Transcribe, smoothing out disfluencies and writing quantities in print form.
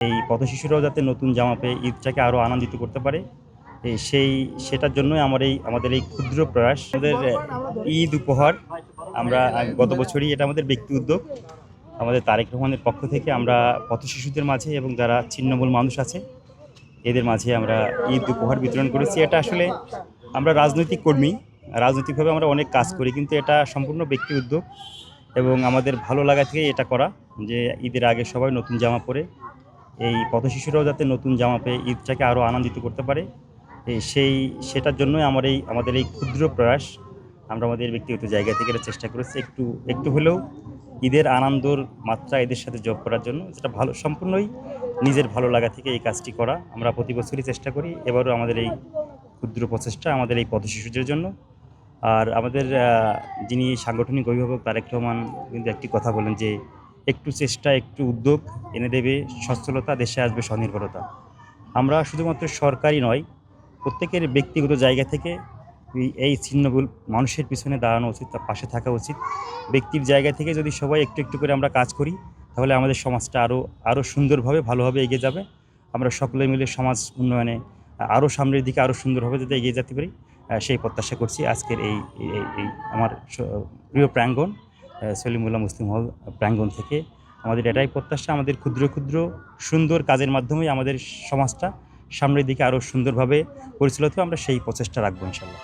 এই পথশিশুরাও যাতে নতুন জামা পেয়ে ঈদটাকে আরও আনন্দিত করতে পারে সেটার জন্যই আমাদের এই ক্ষুদ্র প্রয়াস। আমাদের ঈদ উপহার আমরা গত বছরই এটা আমাদের ব্যক্তি উদ্যোগ। আমাদের তারেক রহমানের পক্ষ থেকে আমরা পথশিশুদের মাঝে এবং যারা ছিন্নমূল মানুষ আছে এদের মাঝে আমরা ঈদ উপহার বিতরণ করেছি। এটা আসলে আমরা রাজনৈতিক কর্মী, রাজনৈতিকভাবে আমরা অনেক কাজ করি, কিন্তু এটা সম্পূর্ণ ব্যক্তি উদ্যোগ এবং আমাদের ভালো লাগা থেকে এটা করা যে ঈদের আগে সবাই নতুন জামা পরে এই পথশিশুরাও যাতে নতুন জামা পেয়ে ঈদটাকে আরও আনন্দিত করতে পারে সেটার জন্যই আমাদের এই ক্ষুদ্র প্রয়াস। আমরা আমাদের ব্যক্তিগত জায়গা থেকে এটা চেষ্টা করেছি একটু হলেও ঈদের আনন্দর মাত্রা এদের সাথে যোগ করার জন্য, যেটা ভালো সম্পূর্ণই নিজের ভালো লাগা থেকে এই কাজটি করা। আমরা প্রতি বছরই চেষ্টা করি, এবারও আমাদের এই ক্ষুদ্র প্রচেষ্টা আমাদের এই পথশিশুদের জন্য। আর আমাদের যিনি সাংগঠনিক অভিভাবক তারেক রহমান কিন্তু একটি কথা বলেন যে একটু চেষ্টা একটু উদ্যোগ এনে দেবে সচ্ছলতা, দেশে আসবে স্বনির্ভরতা। আমরা শুধুমাত্র সরকারি নয়, প্রত্যেকের ব্যক্তিগত জায়গা থেকে এই ছিন্নমূল মানুষের পিছনে দাঁড়ানো উচিত, তার পাশে থাকা উচিত। ব্যক্তির জায়গা থেকে যদি সবাই একটু একটু করে আমরা কাজ করি তাহলে আমাদের সমাজটা আরও সুন্দরভাবে ভালোভাবে এগিয়ে যাবে। আমরা সকলে মিলে সমাজ উন্নয়নে আরও সামনের দিকে আরও সুন্দরভাবে যাতে এগিয়ে যেতে পারি সেই প্রত্যাশা করছি। আজকের এই আমার প্রিয় প্রাঙ্গণ সলিমুল্লাহ মুসলিম হল প্রাঙ্গণ থেকে আমাদের এটাই প্রত্যাশা, আমাদের ক্ষুদ্র ক্ষুদ্র সুন্দর কাজের মাধ্যমেই আমাদের সমাজটা সামনের দিকে আরও সুন্দরভাবে পরিচালিত, আমরা সেই প্রচেষ্টা রাখবো ইনশাল্লাহ।